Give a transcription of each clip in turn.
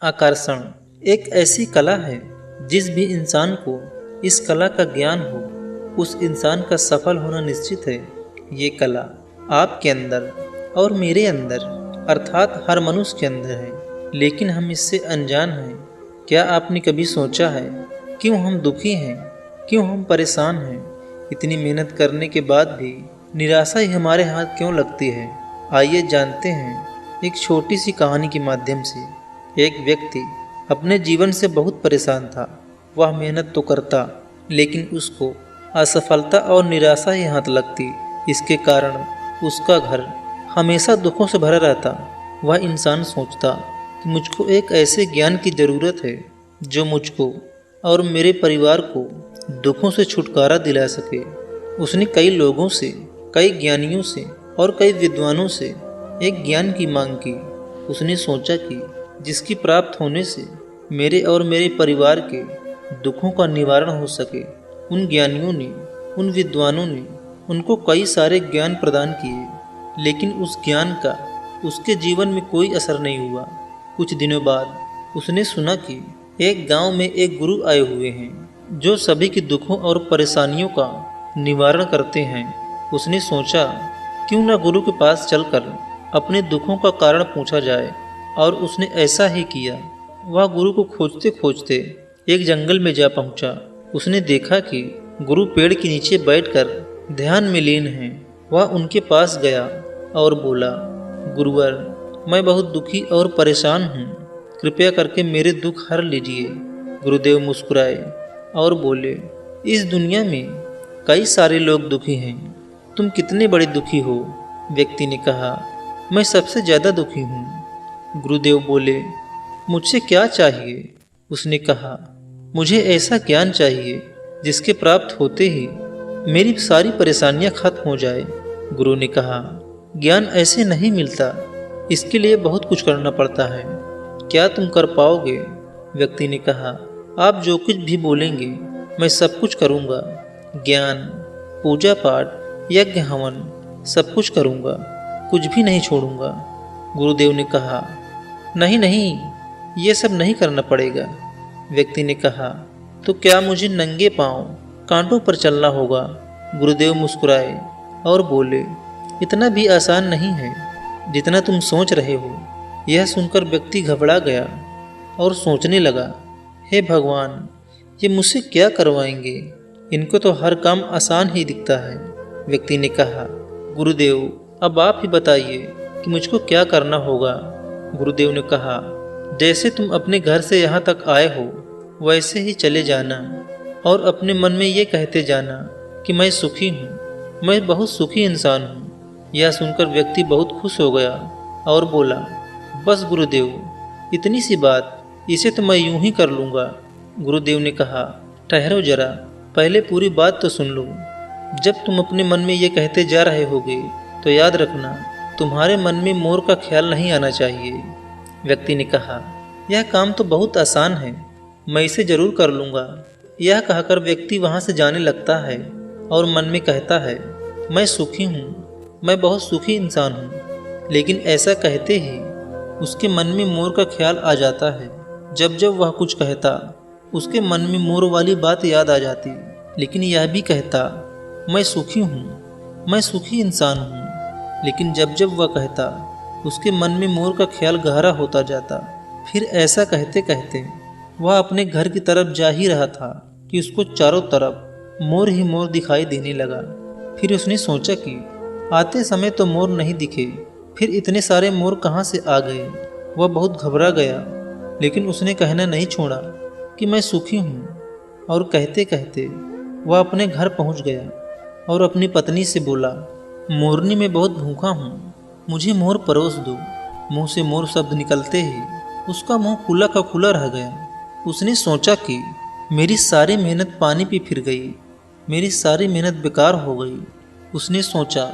आकर्षण एक ऐसी कला है जिस भी इंसान को इस कला का ज्ञान हो उस इंसान का सफल होना निश्चित है। ये कला आपके अंदर और मेरे अंदर अर्थात हर मनुष्य के अंदर है, लेकिन हम इससे अनजान हैं। क्या आपने कभी सोचा है क्यों हम दुखी हैं, क्यों हम परेशान हैं? इतनी मेहनत करने के बाद भी निराशा ही हमारे हाथ क्यों लगती है? आइए जानते हैं एक छोटी सी कहानी के माध्यम से। एक व्यक्ति अपने जीवन से बहुत परेशान था। वह मेहनत तो करता, लेकिन उसको असफलता और निराशा ही हाथ लगती। इसके कारण उसका घर हमेशा दुखों से भरा रहता। वह इंसान सोचता कि मुझको एक ऐसे ज्ञान की ज़रूरत है जो मुझको और मेरे परिवार को दुखों से छुटकारा दिला सके। उसने कई लोगों से, कई ज्ञानियों से और कई विद्वानों से एक ज्ञान की मांग की। उसने सोचा कि जिसकी प्राप्त होने से मेरे और मेरे परिवार के दुखों का निवारण हो सके। उन ज्ञानियों ने, उन विद्वानों ने उनको कई सारे ज्ञान प्रदान किए, लेकिन उस ज्ञान का उसके जीवन में कोई असर नहीं हुआ। कुछ दिनों बाद उसने सुना कि एक गांव में एक गुरु आए हुए हैं जो सभी के दुखों और परेशानियों का निवारण करते हैं। उसने सोचा क्यों न गुरु के पास चलकर अपने दुखों का कारण पूछा जाए, और उसने ऐसा ही किया। वह गुरु को खोजते खोजते एक जंगल में जा पहुंचा। उसने देखा कि गुरु पेड़ के नीचे बैठकर ध्यान में लीन हैं। वह उनके पास गया और बोला, गुरुवर, मैं बहुत दुखी और परेशान हूँ, कृपया करके मेरे दुख हर लीजिए। गुरुदेव मुस्कुराए और बोले, इस दुनिया में कई सारे लोग दुखी हैं, तुम कितने बड़े दुखी हो? व्यक्ति ने कहा, मैं सबसे ज़्यादा दुखी हूँ। गुरुदेव बोले, मुझसे क्या चाहिए? उसने कहा, मुझे ऐसा ज्ञान चाहिए जिसके प्राप्त होते ही मेरी सारी परेशानियां खत्म हो जाए। गुरु ने कहा, ज्ञान ऐसे नहीं मिलता, इसके लिए बहुत कुछ करना पड़ता है। क्या तुम कर पाओगे? व्यक्ति ने कहा, आप जो कुछ भी बोलेंगे मैं सब कुछ करूँगा। ज्ञान, पूजा पाठ, यज्ञ हवन सब कुछ करूँगा, कुछ भी नहीं छोड़ूंगा। गुरुदेव ने कहा, नहीं नहीं, ये सब नहीं करना पड़ेगा। व्यक्ति ने कहा, तो क्या मुझे नंगे पांव कांटों पर चलना होगा? गुरुदेव मुस्कुराए और बोले, इतना भी आसान नहीं है जितना तुम सोच रहे हो। यह सुनकर व्यक्ति घबरा गया और सोचने लगा, हे भगवान, ये मुझसे क्या करवाएंगे? इनको तो हर काम आसान ही दिखता है। व्यक्ति ने कहा, गुरुदेव, अब आप ही बताइए कि मुझको क्या करना होगा। गुरुदेव ने कहा, जैसे तुम अपने घर से यहाँ तक आए हो वैसे ही चले जाना और अपने मन में ये कहते जाना कि मैं सुखी हूँ, मैं बहुत सुखी इंसान हूँ। यह सुनकर व्यक्ति बहुत खुश हो गया और बोला, बस गुरुदेव, इतनी सी बात, इसे तो मैं यूं ही कर लूँगा। गुरुदेव ने कहा, ठहरो जरा, पहले पूरी बात तो सुन लो। जब तुम अपने मन में ये कहते जा रहे होगे तो याद रखना, तुम्हारे मन में मोर का ख्याल नहीं आना चाहिए। व्यक्ति ने कहा, यह काम तो बहुत आसान है, मैं इसे जरूर कर लूँगा। यह कहकर व्यक्ति वहाँ से जाने लगता है और मन में कहता है, मैं सुखी हूँ, मैं बहुत सुखी इंसान हूँ। लेकिन ऐसा कहते ही उसके मन में मोर का ख्याल आ जाता है। जब जब वह कुछ कहता उसके मन में मोर वाली बात याद आ जाती, लेकिन यह भी कहता, मैं सुखी हूँ, मैं सुखी इंसान हूँ। लेकिन जब जब वह कहता उसके मन में मोर का ख्याल गहरा होता जाता। फिर ऐसा कहते कहते वह अपने घर की तरफ जा ही रहा था कि उसको चारों तरफ मोर ही मोर दिखाई देने लगा। फिर उसने सोचा कि आते समय तो मोर नहीं दिखे, फिर इतने सारे मोर कहाँ से आ गए? वह बहुत घबरा गया, लेकिन उसने कहना नहीं छोड़ा कि मैं सुखी हूँ। और कहते कहते वह अपने घर पहुँच गया और अपनी पत्नी से बोला, मोरनी मैं बहुत भूखा हूँ, मुझे मोर परोस दो। मुंह से मोर शब्द निकलते ही उसका मुंह खुला का खुला रह गया। उसने सोचा कि मेरी सारी मेहनत पानी पे फिर गई, मेरी सारी मेहनत बेकार हो गई। उसने सोचा,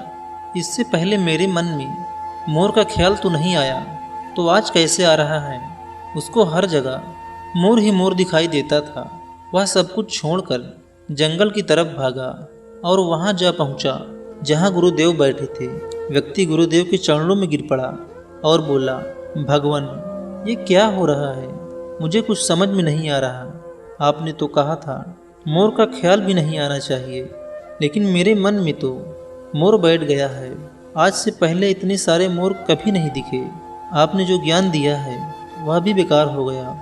इससे पहले मेरे मन में मोर का ख्याल तो नहीं आया, तो आज कैसे आ रहा है? उसको हर जगह मोर ही मोर दिखाई देता था। वह सब कुछ छोड़कर जंगल की तरफ भागा और वहाँ जा पहुँचा जहाँ गुरुदेव बैठे थे। व्यक्ति गुरुदेव के चरणों में गिर पड़ा और बोला, भगवान, ये क्या हो रहा है? मुझे कुछ समझ में नहीं आ रहा। आपने तो कहा था मोर का ख्याल भी नहीं आना चाहिए, लेकिन मेरे मन में तो मोर बैठ गया है। आज से पहले इतने सारे मोर कभी नहीं दिखे। आपने जो ज्ञान दिया है वह भी बेकार हो गया।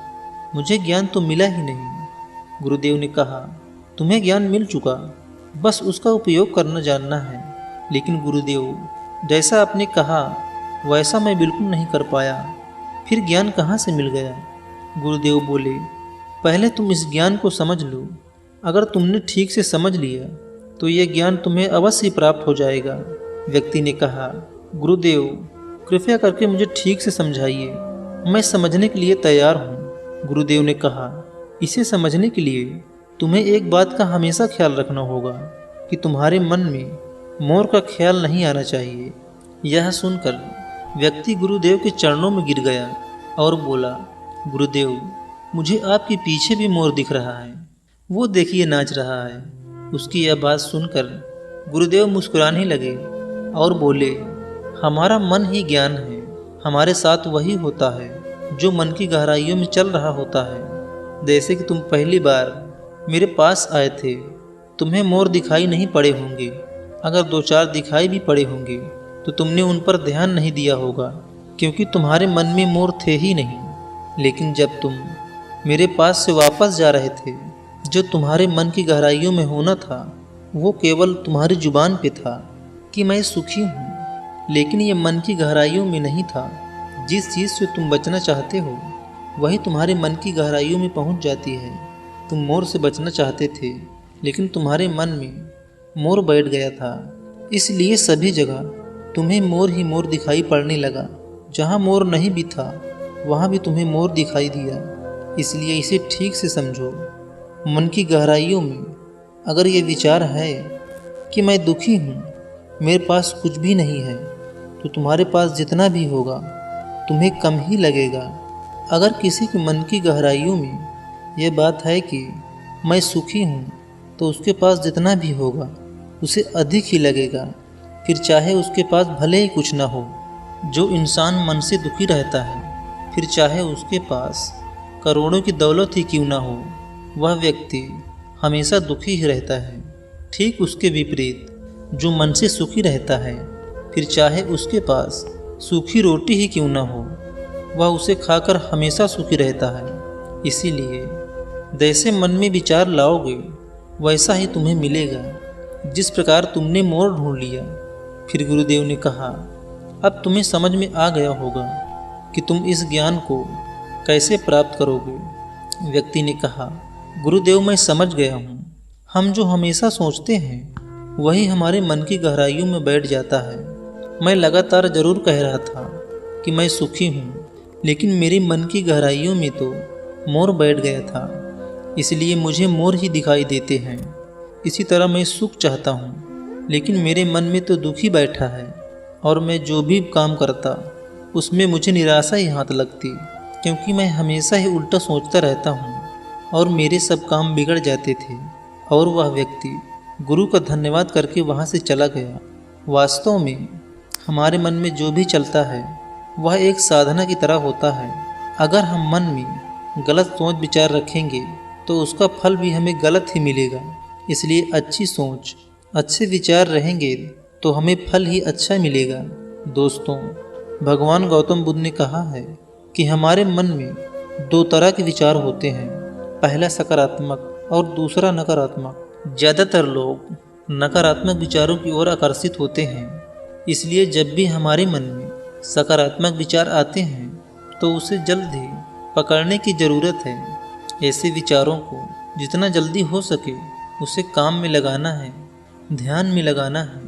मुझे ज्ञान तो मिला ही नहीं। गुरुदेव ने कहा, तुम्हें ज्ञान मिल चुका, बस उसका उपयोग करना जानना है। लेकिन गुरुदेव, जैसा आपने कहा वैसा मैं बिल्कुल नहीं कर पाया। फिर ज्ञान कहाँ से मिल गया? गुरुदेव बोले, पहले तुम इस ज्ञान को समझ लो। अगर तुमने ठीक से समझ लिया तो यह ज्ञान तुम्हें अवश्य प्राप्त हो जाएगा। व्यक्ति ने कहा, गुरुदेव कृपया करके मुझे ठीक से समझाइए, मैं समझने के लिए तैयार हूँ। गुरुदेव ने कहा, इसे समझने के लिए तुम्हें एक बात का हमेशा ख्याल रखना होगा कि तुम्हारे मन में मोर का ख्याल नहीं आना चाहिए। यह सुनकर व्यक्ति गुरुदेव के चरणों में गिर गया और बोला, गुरुदेव मुझे आपके पीछे भी मोर दिख रहा है, वो देखिए नाच रहा है। उसकी यह बात सुनकर गुरुदेव मुस्कुराने लगे और बोले, हमारा मन ही ज्ञान है। हमारे साथ वही होता है जो मन की गहराइयों में चल रहा होता है। जैसे कि तुम पहली बार मेरे पास आए थे, तुम्हें मोर दिखाई नहीं पड़े होंगे। अगर 2-4 दिखाई भी पड़े होंगे तो तुमने उन पर ध्यान नहीं दिया होगा, क्योंकि तुम्हारे मन में मोर थे ही नहीं। लेकिन जब तुम मेरे पास से वापस जा रहे थे, जो तुम्हारे मन की गहराइयों में होना था वो केवल तुम्हारी जुबान पे था कि मैं सुखी हूँ, लेकिन ये मन की गहराइयों में नहीं था। जिस चीज़ से तुम बचना चाहते हो वही तुम्हारे मन की गहराइयों में पहुँच जाती है। तुम मोर से बचना चाहते थे, लेकिन तुम्हारे मन में मोर बैठ गया था, इसलिए सभी जगह तुम्हें मोर ही मोर दिखाई पड़ने लगा। जहाँ मोर नहीं भी था वहाँ भी तुम्हें मोर दिखाई दिया। इसलिए इसे ठीक से समझो। मन की गहराइयों में अगर ये विचार है कि मैं दुखी हूँ, मेरे पास कुछ भी नहीं है, तो तुम्हारे पास जितना भी होगा तुम्हें कम ही लगेगा। अगर किसी के मन की गहराइयों में यह बात है कि मैं सुखी हूँ, तो उसके पास जितना भी होगा उसे अधिक ही लगेगा, फिर चाहे उसके पास भले ही कुछ ना हो। जो इंसान मन से दुखी रहता है, फिर चाहे उसके पास करोड़ों की दौलत ही क्यों ना हो, वह व्यक्ति हमेशा दुखी ही रहता है। ठीक उसके विपरीत जो मन से सुखी रहता है, फिर चाहे उसके पास सूखी रोटी ही क्यों ना हो, वह उसे खाकर हमेशा सुखी रहता है। इसीलिए जैसे मन में विचार लाओगे वैसा ही तुम्हें मिलेगा। जिस प्रकार तुमने मोर ढूंढ लिया, फिर गुरुदेव ने कहा, अब तुम्हें समझ में आ गया होगा कि तुम इस ज्ञान को कैसे प्राप्त करोगे। व्यक्ति ने कहा, गुरुदेव मैं समझ गया हूँ। हम जो हमेशा सोचते हैं वही हमारे मन की गहराइयों में बैठ जाता है। मैं लगातार जरूर कह रहा था कि मैं सुखी हूँ, लेकिन मेरी मन की गहराइयों में तो मोर बैठ गया था, इसलिए मुझे मोर ही दिखाई देते हैं। इसी तरह मैं सुख चाहता हूँ, लेकिन मेरे मन में तो दुख ही बैठा है, और मैं जो भी काम करता उसमें मुझे निराशा ही हाथ लगती, क्योंकि मैं हमेशा ही उल्टा सोचता रहता हूँ और मेरे सब काम बिगड़ जाते थे। और वह व्यक्ति गुरु का धन्यवाद करके वहाँ से चला गया। वास्तव में हमारे मन में जो भी चलता है वह एक साधना की तरह होता है। अगर हम मन में गलत सोच विचार रखेंगे तो उसका फल भी हमें गलत ही मिलेगा। इसलिए अच्छी सोच, अच्छे विचार रहेंगे तो हमें फल ही अच्छा मिलेगा। दोस्तों, भगवान गौतम बुद्ध ने कहा है कि हमारे मन में 2 तरह के विचार होते हैं, पहला सकारात्मक और दूसरा नकारात्मक। ज़्यादातर लोग नकारात्मक विचारों की ओर आकर्षित होते हैं, इसलिए जब भी हमारे मन में सकारात्मक विचार आते हैं तो उसे जल्द ही पकड़ने की ज़रूरत है। ऐसे विचारों को जितना जल्दी हो सके उसे काम में लगाना है, ध्यान में लगाना है,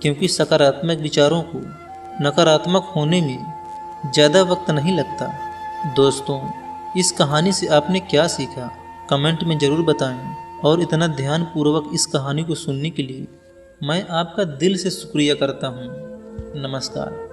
क्योंकि सकारात्मक विचारों को नकारात्मक होने में ज़्यादा वक्त नहीं लगता। दोस्तों, इस कहानी से आपने क्या सीखा कमेंट में ज़रूर बताएं, और इतना ध्यानपूर्वक इस कहानी को सुनने के लिए मैं आपका दिल से शुक्रिया करता हूँ। नमस्कार।